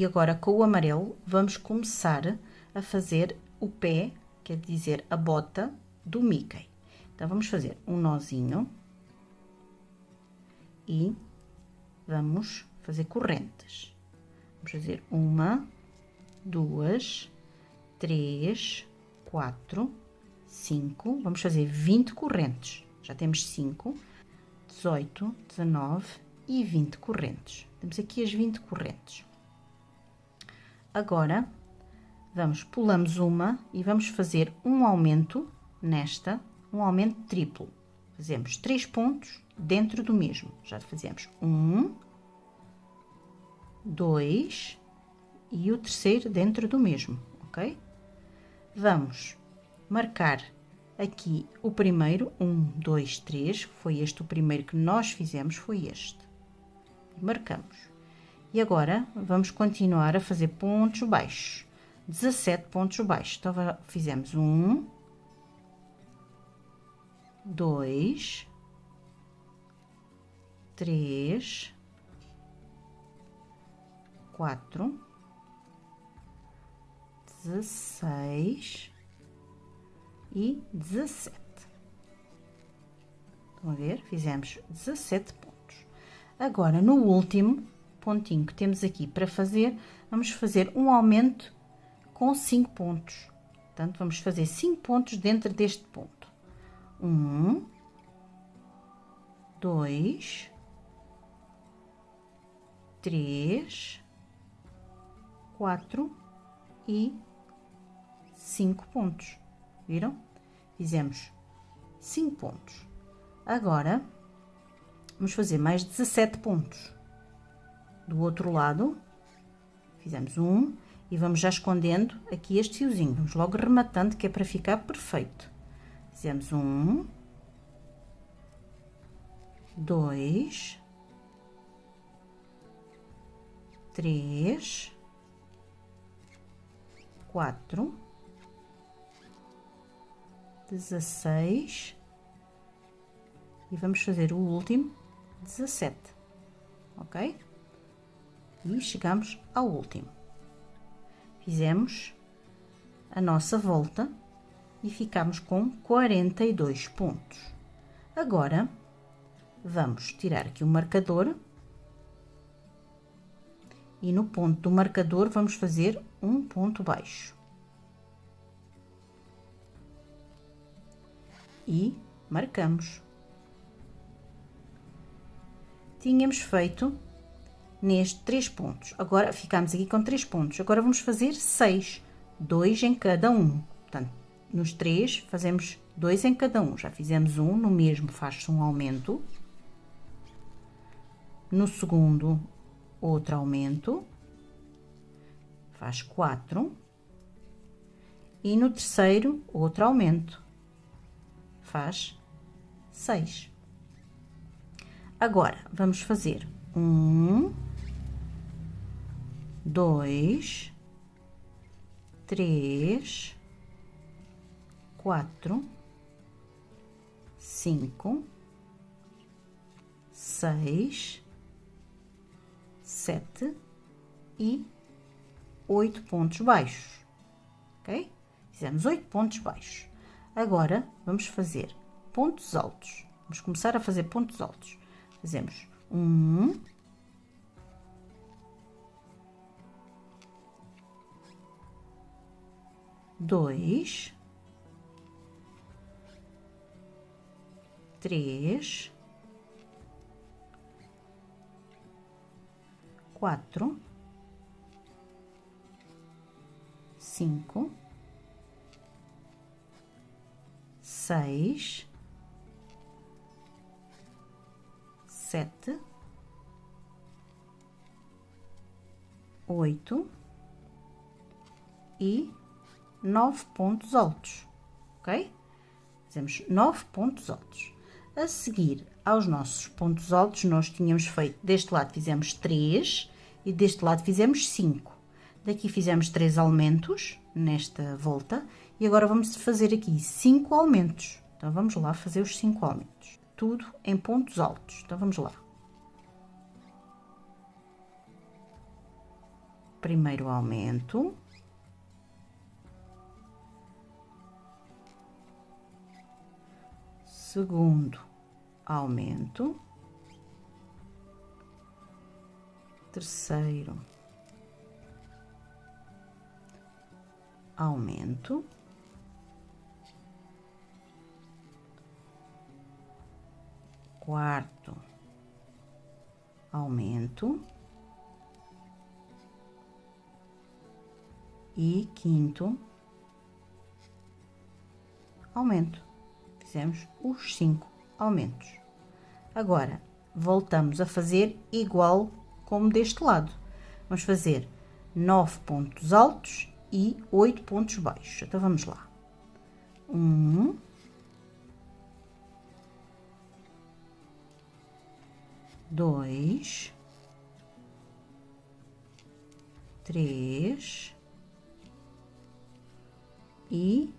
e agora com o amarelo vamos começar a fazer o pé, quer dizer, a bota do Mickey. Então, vamos fazer um nozinho e vamos fazer correntes. Vamos fazer 1, 2, 3, 4, 5. Vamos fazer 20 correntes. Já temos 5, 18, 19 e 20 correntes. Temos aqui as 20 correntes. Agora, pulamos uma e vamos fazer um aumento nesta, um aumento triplo. Fazemos 3 pontos dentro do mesmo. Já fazemos 1, 2 e o terceiro dentro do mesmo, ok? Vamos marcar aqui o primeiro, 1, 2, 3, foi este o primeiro que nós fizemos, foi este. Marcamos. E agora, vamos continuar a fazer pontos baixos, 17 pontos baixos. Então, fizemos 1, 2, 3, 4, 16 e 17. Estão a ver? Fizemos 17 pontos. Agora, no último pontinho que temos aqui para fazer, vamos fazer um aumento com 5 pontos. Portanto, vamos fazer 5 pontos dentro deste ponto. 1, 2, 3, 4 e 5 pontos. Viram? Fizemos 5 pontos. Agora, vamos fazer mais 17 pontos. Do outro lado, fizemos 1 e vamos já escondendo aqui este fiozinho. Vamos logo rematando, que é para ficar perfeito. Fizemos 1, 2, 3, 4, 16 e vamos fazer o último 17, ok? E chegamos ao último. Fizemos a nossa volta e ficamos com 42 pontos. Agora, vamos tirar aqui o marcador e no ponto do marcador vamos fazer um ponto baixo. E marcamos. Tínhamos feito neste 3 pontos. Agora, ficamos aqui com 3 pontos. Agora, vamos fazer 6. 2 em cada um. Portanto, nos 3, fazemos 2 em cada um. Já fizemos um, no mesmo faz-se um aumento. No segundo, outro aumento. Faz 4. E no terceiro, outro aumento. Faz 6. Agora, vamos fazer 1, 2, 3, 4, 5, 6, 7 e 8 pontos baixos, ok? Fizemos 8 pontos baixos. Agora, vamos fazer pontos altos. Vamos começar a fazer pontos altos. Fazemos 1, 2, 3, 4, 5, 6, 7, 8 e 9 pontos altos, ok? Fizemos 9 pontos altos. A seguir aos nossos pontos altos, nós tínhamos feito, deste lado fizemos 3 e deste lado fizemos 5. Daqui fizemos 3 aumentos nesta volta e agora vamos fazer aqui 5 aumentos. Então, vamos lá fazer os 5 aumentos. Tudo em pontos altos. Então, vamos lá. primeiro aumento, segundo aumento, terceiro aumento, quarto aumento e quinto aumento. Fizemos os 5 aumentos. Agora, voltamos a fazer igual como deste lado. Vamos fazer 9 pontos altos e 8 pontos baixos. Então, vamos lá. 1, 2, 3 e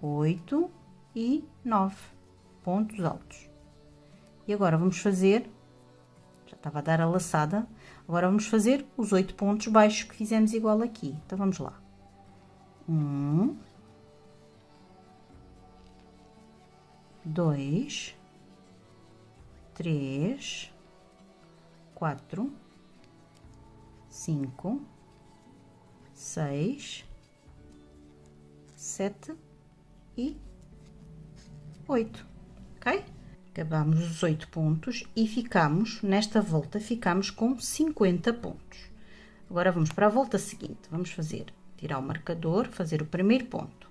8 e 9 pontos altos. E agora vamos fazer, já estava a dar a laçada, agora vamos fazer os 8 pontos baixos que fizemos igual aqui. Então, vamos lá. 1, 2, 3, 4, 5, 6, 7 e 8, ok? Acabamos os 8 pontos e ficamos, nesta volta, ficamos com 50 pontos. Agora, vamos para a volta seguinte. Vamos fazer, tirar o marcador, fazer o primeiro ponto.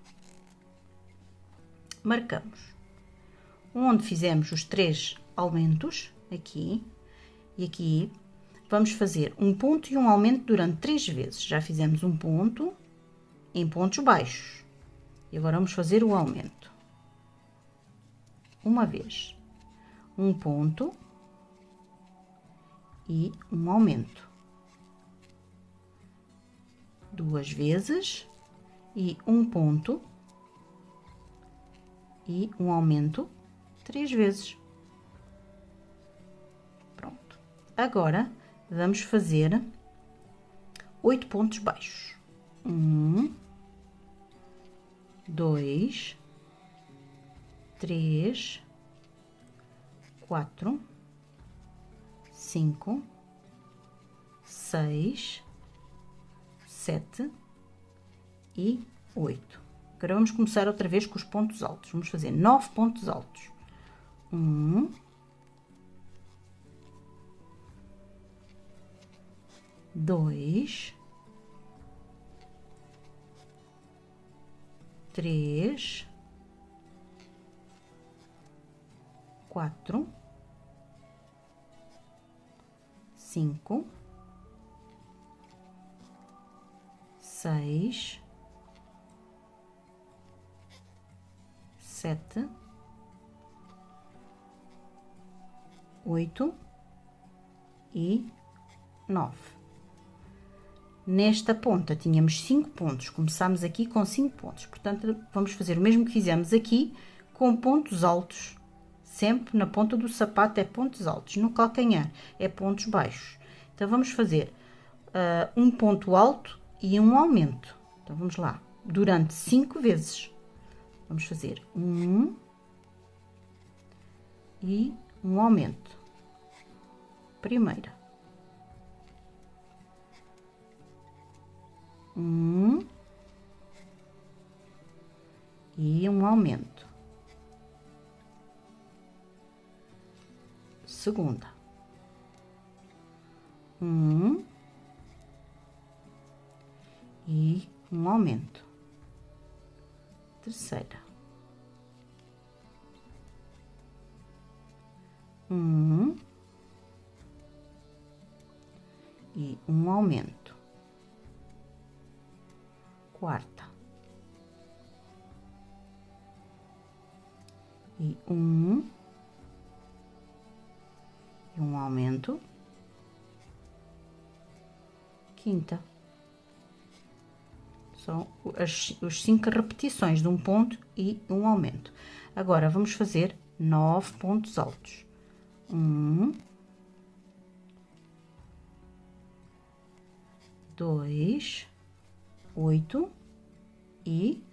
Marcamos. Onde fizemos os 3 aumentos, aqui e aqui, vamos fazer um ponto e um aumento durante 3 vezes. Já fizemos um ponto em pontos baixos. E agora vamos fazer o aumento. Uma vez, um ponto e um aumento. 2 vezes e um ponto e um aumento 3 vezes. Pronto. Agora, vamos fazer 8 pontos baixos. 1, 2, 3, 4, 5, 6, 7 e 8. Agora vamos começar outra vez com os pontos altos. Vamos fazer 9 pontos altos. 1, 2, 3, 4, 5, 6, 7, 8 e 9. Nesta ponta tínhamos 5 pontos, começamos aqui com 5 pontos, portanto, vamos fazer o mesmo que fizemos aqui, com pontos altos, sempre na ponta do sapato é pontos altos, no calcanhar é pontos baixos. Então, vamos fazer um ponto alto e um aumento. Então, vamos lá, durante 5 vezes. Vamos fazer um e um aumento. Primeira. Um e um aumento. Segunda. Um e um aumento. Terceira. Um e um aumento. Quarta. E um aumento. Quinta. São os 5 repetições de um ponto e um aumento. Agora, vamos fazer 9 pontos altos. 1, 2, 8 e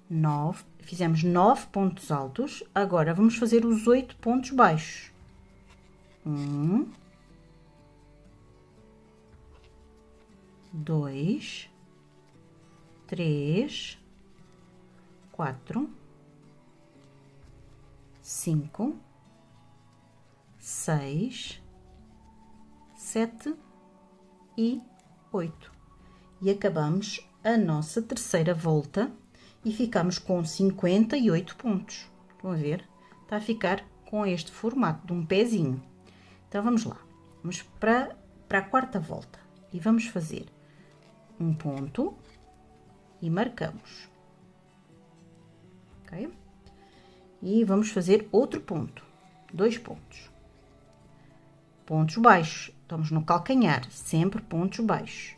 9. Fizemos 9 pontos altos. Agora, vamos fazer os 8 pontos baixos. 1, 2, 3, 4, 5, 6, 7 e 8. E acabamos a nossa terceira volta e ficamos com 58 pontos. Estão a ver? Está a ficar com este formato de um pezinho. Então, vamos lá. Vamos para a quarta volta e vamos fazer um ponto e marcamos. Ok? E vamos fazer outro ponto. 2 pontos. Pontos baixos. Estamos no calcanhar, sempre pontos baixos.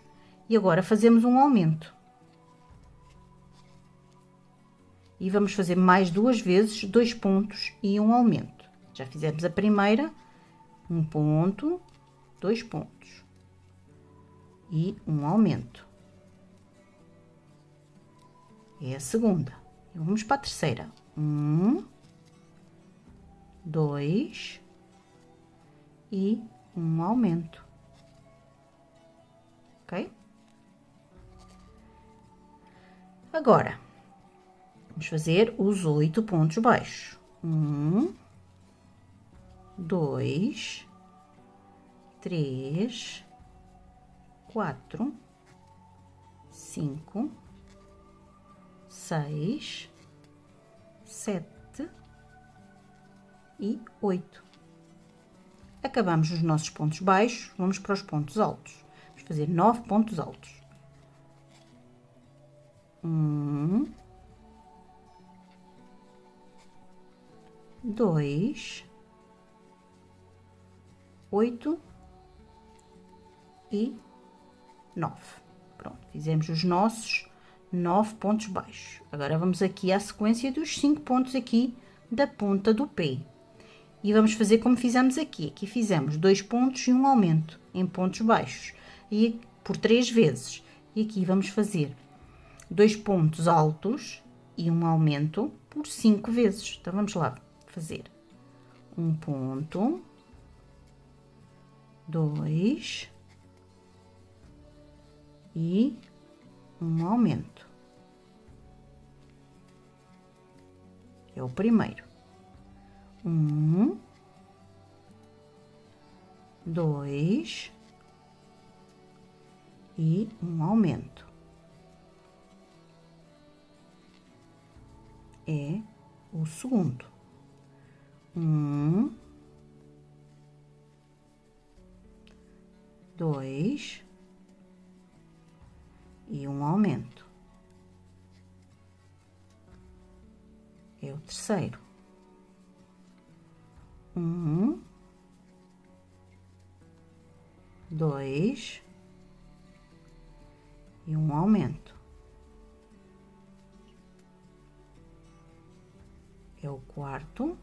E agora fazemos um aumento. E vamos fazer mais 2 vezes 2 pontos e um aumento. Já fizemos a primeira, um ponto, 2 pontos e um aumento. É a segunda. E vamos para a terceira. 1, 2 e um aumento. Ok? Agora, vamos fazer os 8 pontos baixos. 1, 2, 3, 4, 5, 6, 7 e 8. Acabamos os nossos pontos baixos, vamos para os pontos altos. Vamos fazer 9 pontos altos. 1, 2, 8 e 9. Pronto, fizemos os nossos 9 pontos baixos. Agora vamos aqui à sequência dos 5 pontos aqui da ponta do pé. E vamos fazer como fizemos aqui. Aqui fizemos 2 pontos e um aumento em pontos baixos. E por 3 vezes. E aqui vamos fazer 2 pontos altos e um aumento por 5 vezes. Então, vamos lá fazer. Um ponto. 2. E um aumento. É o primeiro. 1, 2 e um aumento. É o segundo. 1, 2 e um aumento. É o terceiro. 1, 2 e um aumento. É o quarto.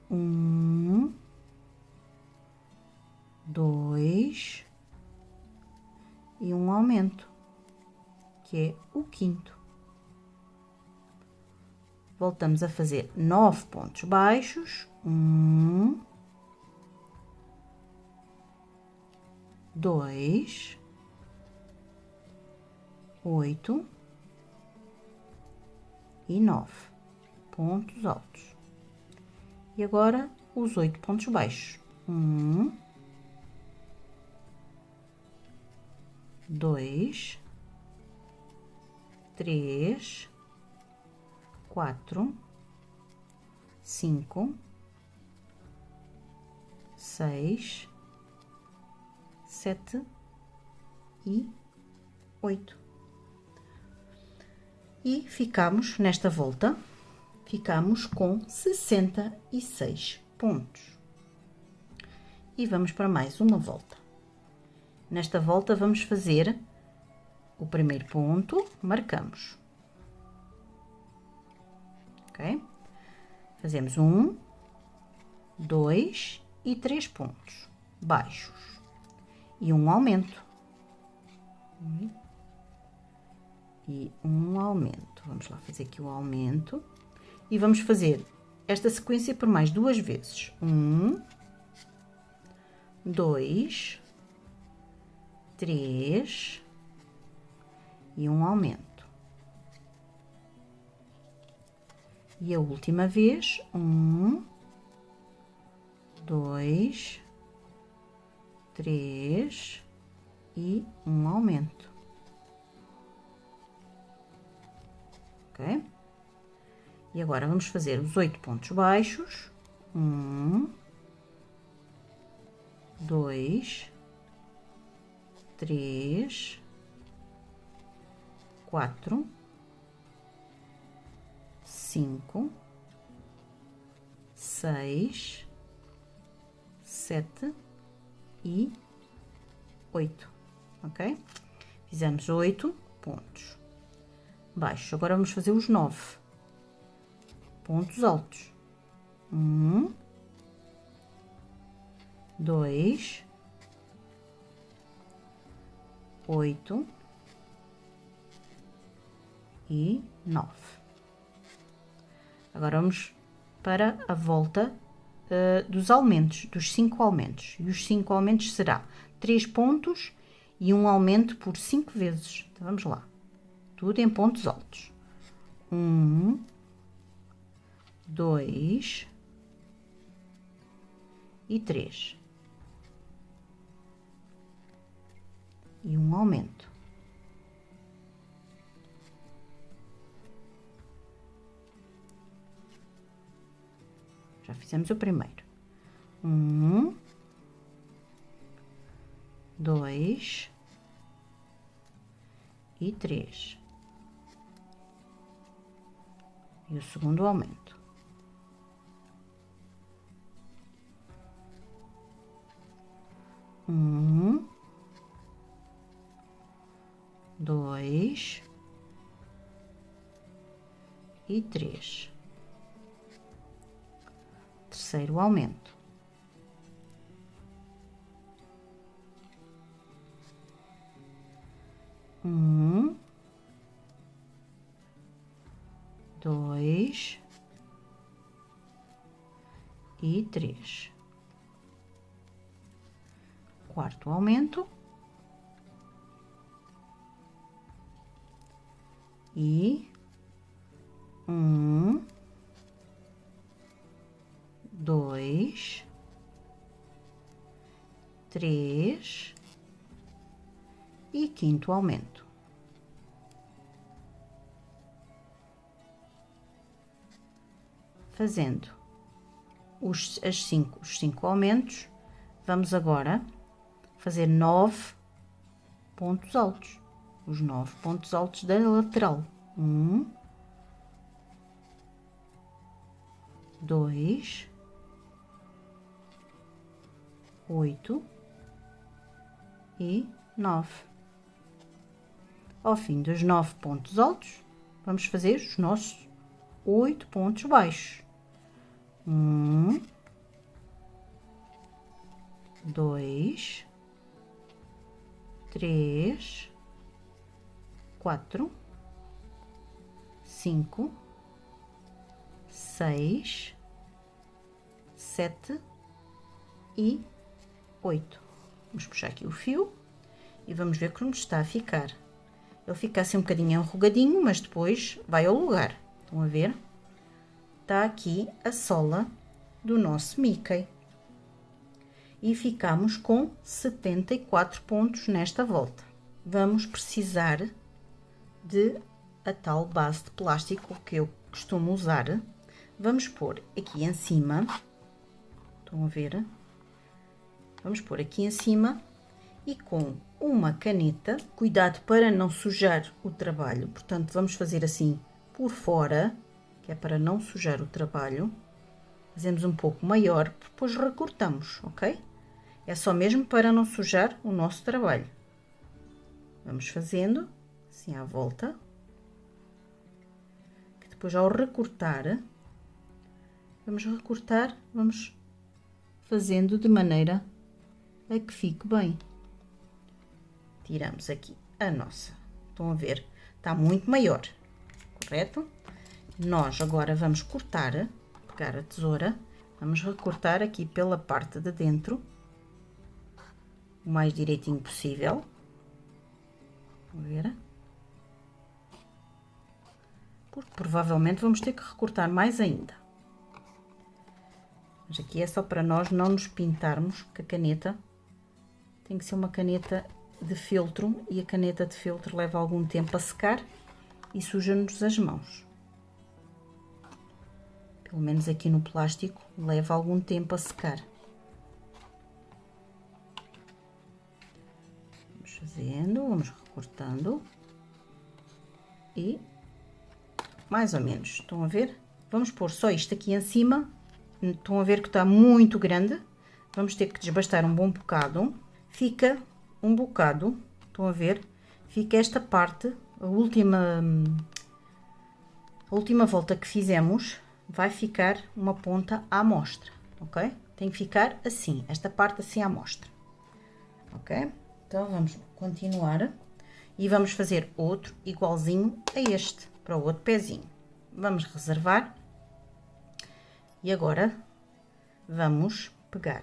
1, 2 e um aumento, que é o quinto. Voltamos a fazer 9 pontos baixos. 1, 2, 8 e 9 pontos altos. E agora os 8 pontos baixos. 1, 2, 3, 4, 5, 6, 7 e 8. E ficamos nesta volta, ficamos com 66 pontos. E vamos para mais uma volta. Nesta volta vamos fazer o primeiro ponto, marcamos. Ok? Fazemos 1, 2 e 3 pontos baixos e um aumento. E um aumento. Vamos lá fazer aqui o aumento. E vamos fazer esta sequência por mais 2 vezes. 1, 2, 3 e um aumento. E a última vez, 1, 2, 3 e um aumento. Ok? E agora vamos fazer os 8 pontos baixos. 1, 2, 3, 4, 5, 6, 7 e 8, ok? Fizemos 8 pontos baixos. Agora vamos fazer os 9 pontos altos. 1, 2, 8 e 9. Agora vamos para a volta dos aumentos, dos 5 aumentos. E os 5 aumentos será 3 pontos e um aumento por 5 vezes. Então, vamos lá. Tudo em pontos altos. 1, 2 e 3. E um aumento. Já fizemos o primeiro. 1, 2 e 3. E o segundo aumento. 1, 2 e 3. Terceiro aumento. 1, 2 e 3. Quarto aumento. E 1, 2, 3 e quinto aumento. Fazendo os 5 aumentos, vamos agora fazer 9 pontos altos. Os 9 pontos altos da lateral. 1, 2, 8 e 9. Ao fim dos 9 pontos altos, vamos fazer os nossos 8 pontos baixos. 1, 2, 3, 4, 5, 6, 7 e 8. Vamos puxar aqui o fio e vamos ver como está a ficar. Ele fica assim um bocadinho enrugadinho, mas depois vai ao lugar. Estão a ver? Está aqui a sola do nosso Mickey. E ficamos com 74 pontos nesta volta. Vamos precisar de a tal base de plástico que eu costumo usar. Vamos pôr aqui em cima. Estão a ver? Vamos pôr aqui em cima e com uma caneta, cuidado para não sujar o trabalho, portanto vamos fazer assim por fora, que é para não sujar o trabalho. Fazemos um pouco maior, depois recortamos, ok? É só mesmo para não sujar o nosso trabalho. Vamos fazendo assim à volta, que depois ao recortar, vamos fazendo de maneira a que fique bem. Tiramos aqui a nossa. Estão a ver? Está muito maior, correto? Nós agora vamos cortar, pegar a tesoura, vamos recortar aqui pela parte de dentro, o mais direitinho possível. Vamos ver? Porque provavelmente vamos ter que recortar mais ainda. Mas aqui é só para nós não nos pintarmos, que a caneta tem que ser uma caneta de feltro e a caneta de feltro leva algum tempo a secar e suja-nos as mãos. Pelo menos aqui no plástico leva algum tempo a secar. Vamos fazendo, vamos recortando e mais ou menos, estão a ver? Vamos pôr só isto aqui em cima, estão a ver que está muito grande, vamos ter que desbastar um bom bocado, fica um bocado, estão a ver? Fica esta parte, a última volta que fizemos, vai ficar uma ponta à mostra, ok? Tem que ficar assim, esta parte assim à mostra, ok? Então vamos continuar e vamos fazer outro igualzinho a este, para o outro pezinho. Vamos reservar e agora vamos pegar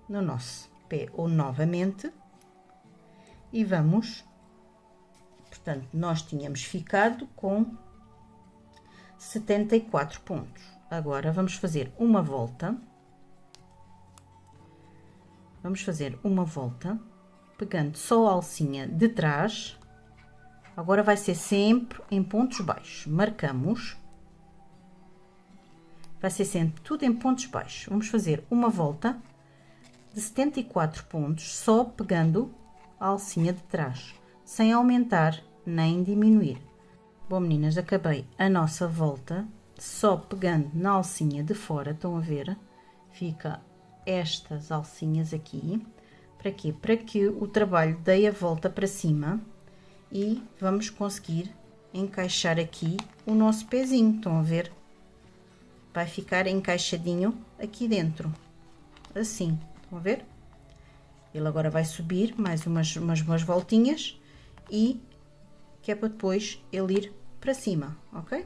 no nosso pé ou novamente e vamos, portanto, nós tínhamos ficado com 74 pontos. Agora vamos fazer uma volta. Vamos fazer uma volta, pegando só a alcinha de trás. Agora vai ser sempre em pontos baixos. Marcamos. Vai ser sempre tudo em pontos baixos. Vamos fazer uma volta de 74 pontos, só pegando a alcinha de trás, sem aumentar nem diminuir. Bom, meninas, acabei a nossa volta só pegando na alcinha de fora. Estão a ver? Fica estas alcinhas aqui. Para quê? Para que o trabalho dê a volta para cima e vamos conseguir encaixar aqui o nosso pezinho. Estão a ver? Vai ficar encaixadinho aqui dentro. Assim, estão a ver? Ele agora vai subir mais umas voltinhas e que é para depois ele ir para cima, ok?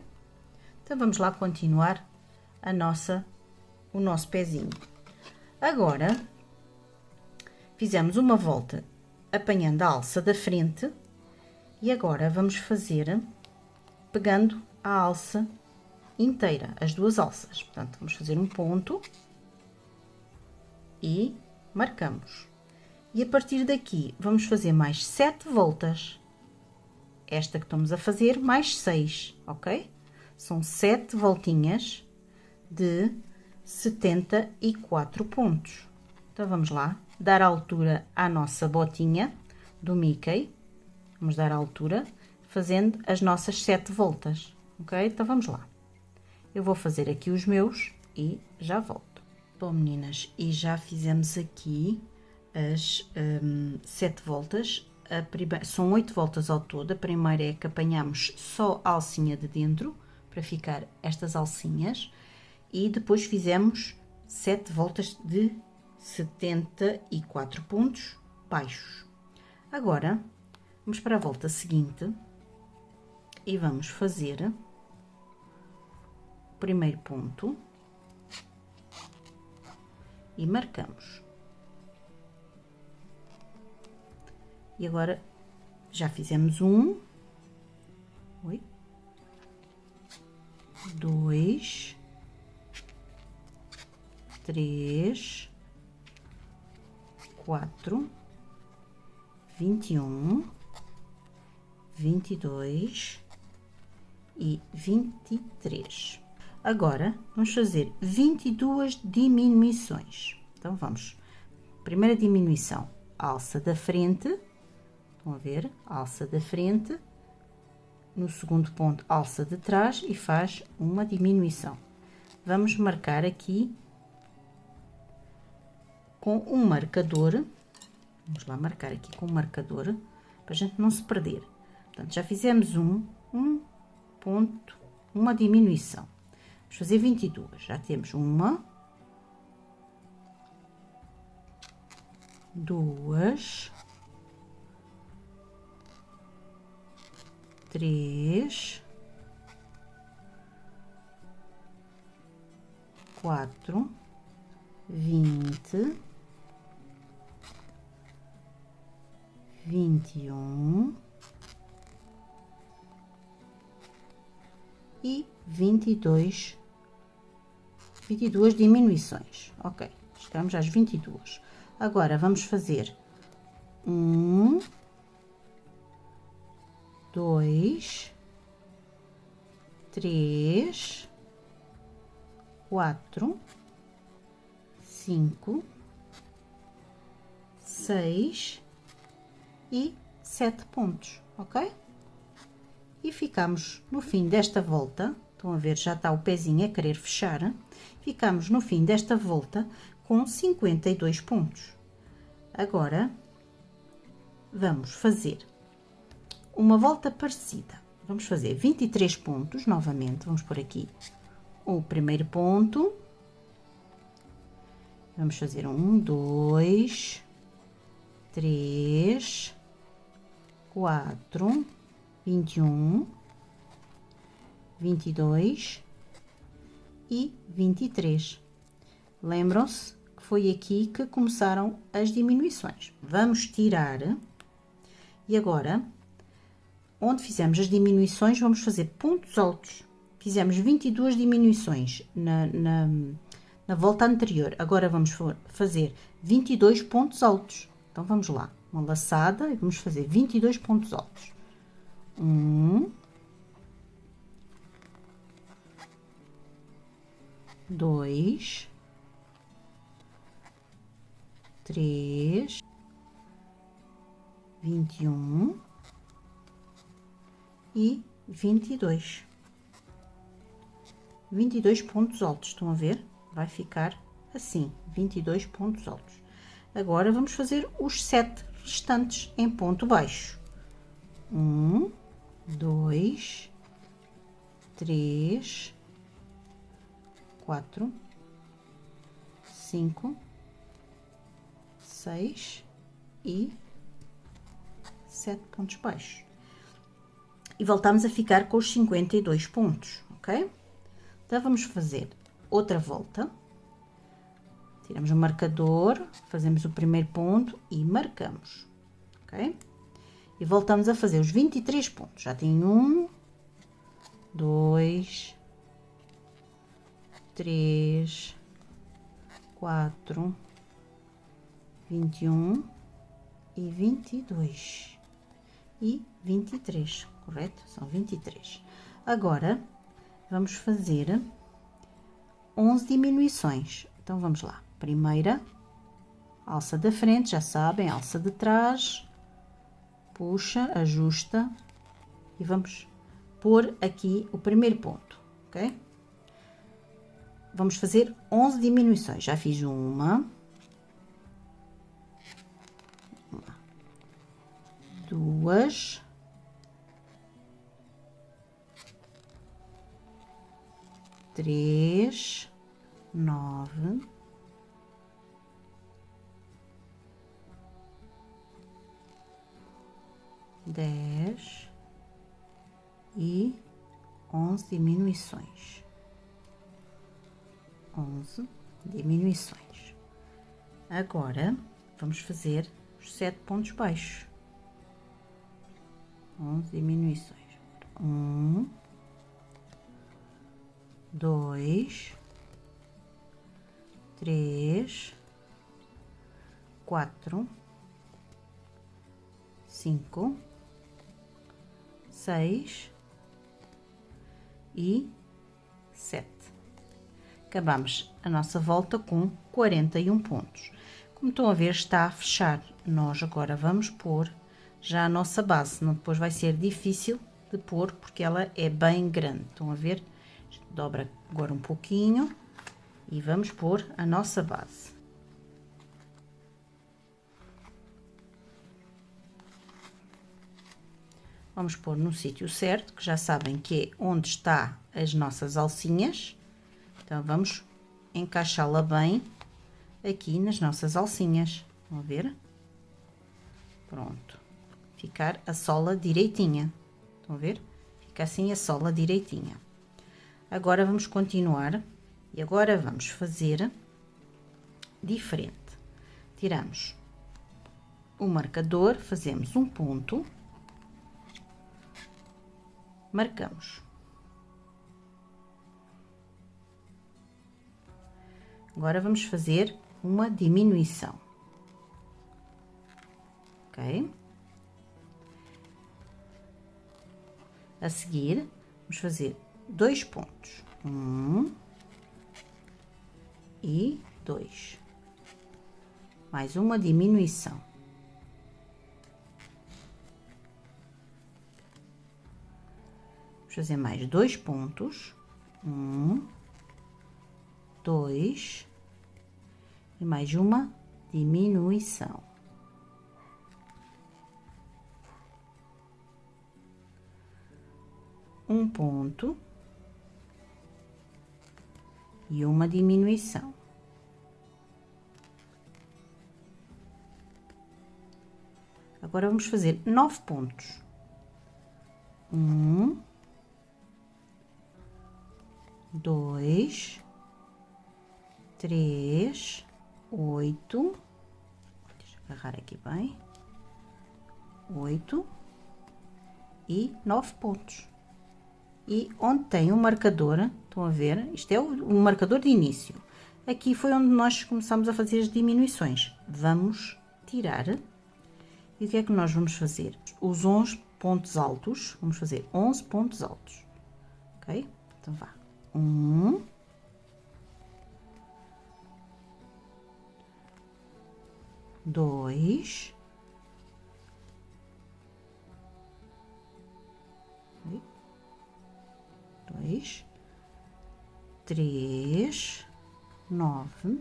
Então vamos lá continuar o nosso pezinho. Agora fizemos uma volta apanhando a alça da frente e agora vamos fazer pegando a alça inteira, as duas alças. Portanto, vamos fazer um ponto e marcamos. E a partir daqui vamos fazer mais 7 voltas. Esta que estamos a fazer, mais 6, ok? São 7 voltinhas de 74 pontos. Então, vamos lá, dar altura à nossa botinha do Mickey. Vamos dar altura, fazendo as nossas 7 voltas, ok? Então, vamos lá. Eu vou fazer aqui os meus e já volto. Bom, meninas, e já fizemos aqui as 7 voltas. São 8 voltas ao todo. A primeira é que apanhamos só a alcinha de dentro, para ficar estas alcinhas. E depois fizemos 7 voltas de 74 pontos baixos. Agora, vamos para a volta seguinte e vamos fazer o primeiro ponto e marcamos. E agora já fizemos 1, 2, 3, 4, 21, 22 e 23. Agora vamos fazer 22 diminuições. Então vamos. Primeira diminuição, alça da frente. Estão a ver? Alça da frente. No segundo ponto, alça de trás e faz uma diminuição. Vamos marcar aqui com um marcador. Vamos lá marcar aqui com um marcador, para a gente não se perder. Portanto, já fizemos um ponto, uma diminuição. Vamos fazer 22. Já temos uma, 2, 3, 4, 20, 21 e 22 diminuições. Ok, chegamos às 22. Agora vamos fazer 1, 2, 3, 4, 5, 6 e 7 pontos, ok? E ficamos no fim desta volta, estão a ver, já está o pezinho a querer fechar, ficamos no fim desta volta com 52 pontos. Agora, vamos fazer uma volta parecida. Vamos fazer 23 pontos, novamente, vamos por aqui o primeiro ponto. Vamos fazer 1, 2, 3, 4, 21, 22 e 23. Lembram-se que foi aqui que começaram as diminuições. Vamos tirar e agora, onde fizemos as diminuições, vamos fazer pontos altos. Fizemos 22 diminuições na volta anterior. Agora vamos fazer 22 pontos altos. Então vamos lá, uma laçada e vamos fazer 22 pontos altos. 1, 2, 3, 21 e 22. 22 pontos altos, estão a ver? Vai ficar assim, 22 pontos altos. Agora vamos fazer os 7 restantes em ponto baixo. 1, 2, 3, 4, 5, 6 e 7 pontos baixos. E voltamos a ficar com os 52 pontos, ok? Então, vamos fazer outra volta. Tiramos o marcador, fazemos o primeiro ponto e marcamos, ok? E voltamos a fazer os 23 pontos. Já tem 1, 2, 3, 4, 21 e 22 e 23, correto? São 23. Agora, vamos fazer 11 diminuições. Então, vamos lá. Primeira, alça da frente, já sabem, alça de trás, puxa, ajusta e vamos pôr aqui o primeiro ponto, ok? Vamos fazer 11 diminuições. Já fiz uma, duas, 3, 9, 10 e 11 diminuições. 11 diminuições. Agora, vamos fazer os 7 pontos baixos. 11 diminuições. 1, 2, 3, 4, 5, 6 e 7. Acabamos a nossa volta com 41 pontos. Como estão a ver, está a fechar. Nós agora vamos pôr já a nossa base, senão depois vai ser difícil de pôr, porque ela é bem grande. Estão a ver? Dobra agora um pouquinho e vamos pôr a nossa base. Vamos pôr no sítio certo, que já sabem que é onde está as nossas alcinhas. Então, vamos encaixá-la bem aqui nas nossas alcinhas. Vão ver? Pronto. Ficar a sola direitinha. Estão a ver? Fica assim a sola direitinha. Agora vamos continuar e agora vamos fazer diferente. Tiramos o marcador, fazemos um ponto, marcamos. Agora vamos fazer uma diminuição. Ok? A seguir, vamos fazer 2 pontos. 1 e 2. Mais uma diminuição. Vamos fazer mais 2 pontos. 1, 2 e mais uma diminuição. Um ponto e uma diminuição. Agora vamos fazer 9 pontos. 1, 2, 3, 8. Deixa eu agarrar aqui bem. 8 e 9 pontos. E onde tem um marcador, estão a ver? Isto é o marcador de início. Aqui foi onde nós começamos a fazer as diminuições. Vamos tirar. E o que é que nós vamos fazer? Os 11 pontos altos. Vamos fazer 11 pontos altos. Ok? Então vá. 1. 2. 2, 3, 9,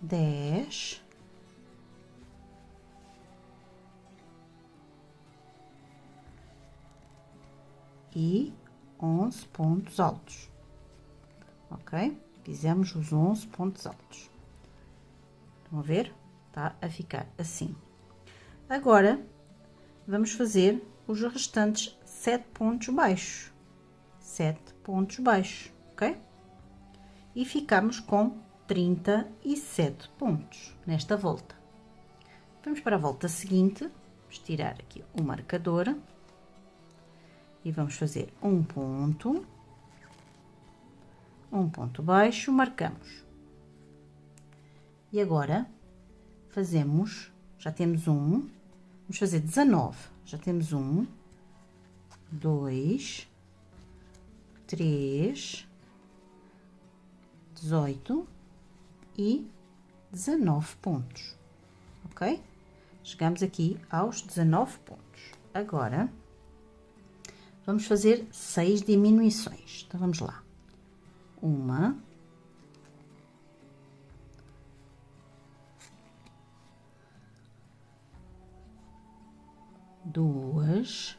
10, 11 pontos altos. Ok? Fizemos os 11 pontos altos. Estão a ver? Está a ficar assim. Agora, vamos fazer os restantes 7 pontos baixos. 7 pontos baixos, ok? E ficamos com 37 pontos nesta volta. Vamos para a volta seguinte, vamos tirar aqui o marcador e vamos fazer um ponto baixo, marcamos. E agora fazemos, já temos um, vamos fazer 19, já temos 1, 2, 3, 18 e 19 pontos, ok? Chegamos aqui aos 19 pontos. Agora, vamos fazer 6 diminuições. Então, vamos lá. 1, 2,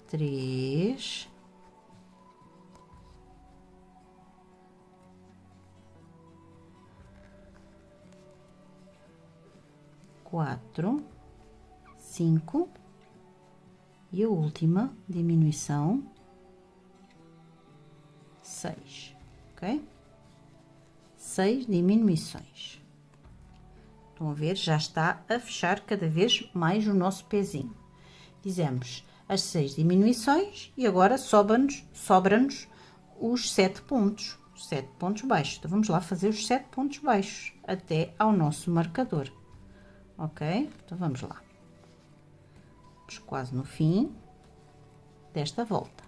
3, 4, 5 e a última diminuição 6, ok? 6 diminuições. Estão a ver? Já está a fechar cada vez mais o nosso pezinho. Fizemos as 6 diminuições e agora sobra-nos os 7 pontos. 7 pontos baixos. Então, vamos lá fazer os 7 pontos baixos até ao nosso marcador. Ok? Então, vamos lá. Estamos quase no fim desta volta.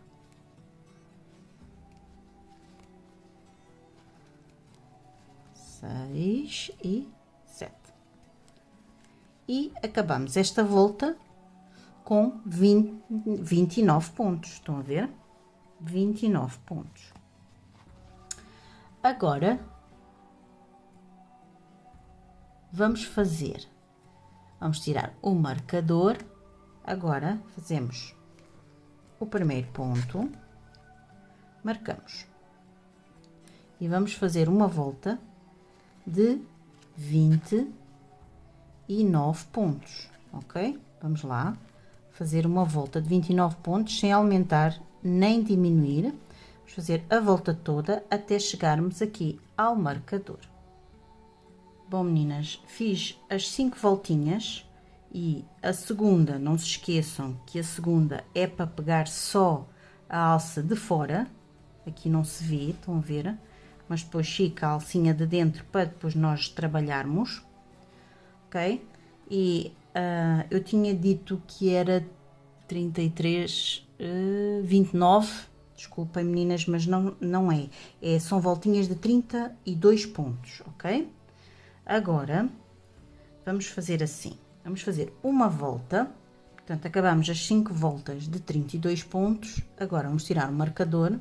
Seis e 7. E acabamos esta volta com 29 pontos. Estão a ver? 29 pontos. Agora, vamos tirar o marcador. Agora, fazemos o primeiro ponto, marcamos. e vamos fazer uma volta de 29 pontos, ok? Vamos lá, fazer uma volta de 29 pontos sem aumentar nem diminuir. Vamos fazer a volta toda até chegarmos aqui ao marcador. Bom, meninas, fiz as 5 voltinhas e a segunda, não se esqueçam que a segunda é para pegar só a alça de fora. Aqui não se vê, estão a ver? Mas depois fica a alcinha de dentro para depois nós trabalharmos, ok? E eu tinha dito que era 33, 29, desculpem meninas, mas não é. São voltinhas de 32 pontos, ok? Agora, vamos fazer assim, vamos fazer uma volta, portanto, acabamos as 5 voltas de 32 pontos, agora vamos tirar o marcador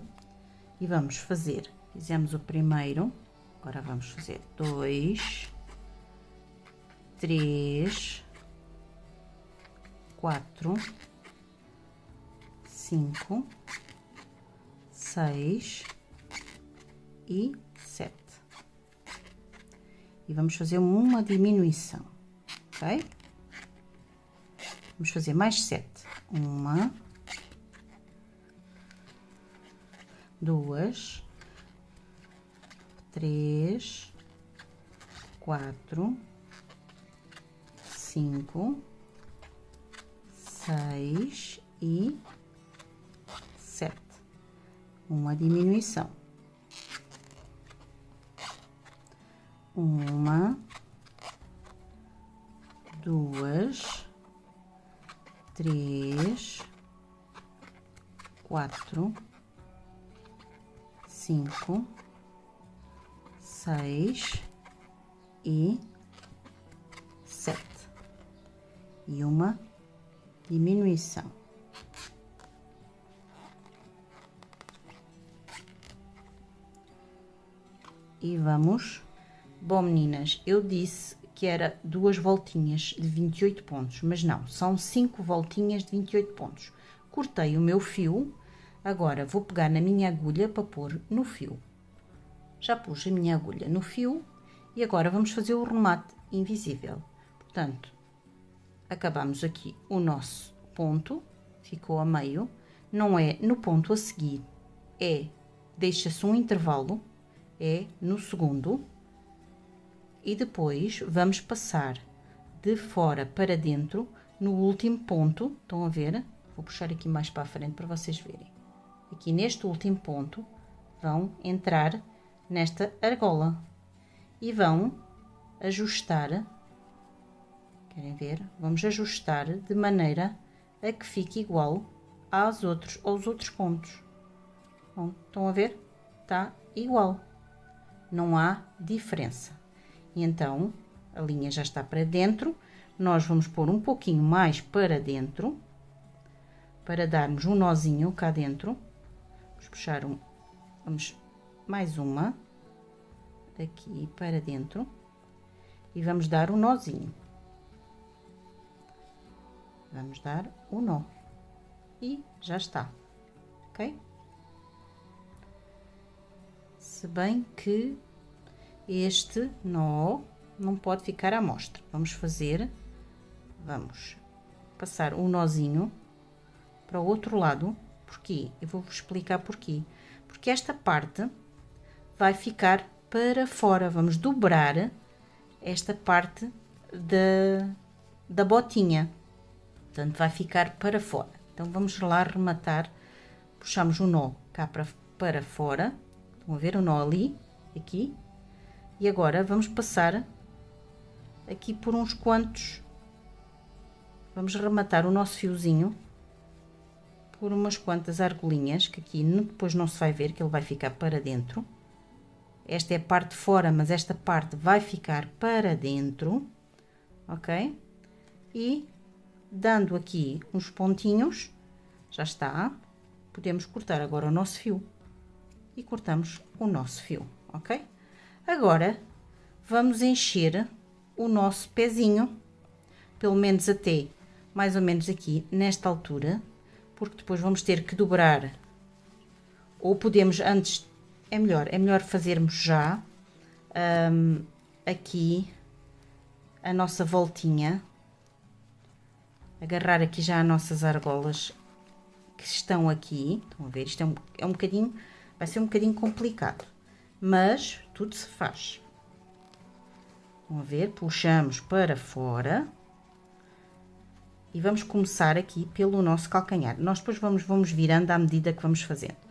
e vamos fazer, fizemos o primeiro, agora vamos fazer 2, 3, 4, 5, 6 e 7. E vamos fazer uma diminuição, ok? Vamos fazer mais 7. 1, 2, 3, 4, 5, 6 e 7. Uma diminuição. 1, 2, 3, 4, 5, 6 e 7. E uma diminuição. E vamos. Bom, meninas, eu disse que era 2 voltinhas de 28 pontos, mas não, são 5 voltinhas de 28 pontos. Cortei o meu fio, agora vou pegar na minha agulha para pôr no fio. Já pus a minha agulha no fio e agora vamos fazer o remate invisível. Portanto, acabamos aqui o nosso ponto, ficou a meio, não é no ponto a seguir, deixa-se um intervalo, é no segundo. E depois vamos passar de fora para dentro no último ponto, estão a ver? Vou puxar aqui mais para a frente para vocês verem. Aqui neste último ponto vão entrar nesta argola e vão ajustar, querem ver? Vamos ajustar de maneira a que fique igual aos outros pontos. Bom, estão a ver? Está igual, não há diferença. E então, a linha já está para dentro, nós vamos pôr um pouquinho mais para dentro, para darmos um nozinho cá dentro. Vamos puxar vamos mais uma, aqui para dentro, e vamos dar um nozinho. Vamos dar o nó, e já está, ok? Se bem que este nó não pode ficar à mostra. Vamos passar o nozinho para o outro lado. Porquê? Eu vou-vos explicar porquê. Porque esta parte vai ficar para fora. Vamos dobrar esta parte da botinha. Portanto, vai ficar para fora. Então, vamos lá rematar. Puxamos o nó cá para fora. Estão a ver o nó ali, aqui. E agora vamos passar aqui por uns quantos, vamos rematar o nosso fiozinho por umas quantas argolinhas, que aqui depois não se vai ver, que ele vai ficar para dentro. Esta é a parte de fora, mas esta parte vai ficar para dentro, ok? E dando aqui uns pontinhos, já está, podemos cortar agora o nosso fio. E cortamos o nosso fio, ok? Agora, vamos encher o nosso pezinho, pelo menos até mais ou menos aqui, nesta altura, porque depois vamos ter que dobrar, ou podemos, antes é melhor fazermos já aqui a nossa voltinha, agarrar aqui já as nossas argolas que estão aqui. Estão a ver? Isto é um bocadinho, vai ser um bocadinho complicado, mas tudo se faz. Estão a ver? Puxamos para fora e vamos começar aqui pelo nosso calcanhar. Nós depois vamos virando à medida que vamos fazendo.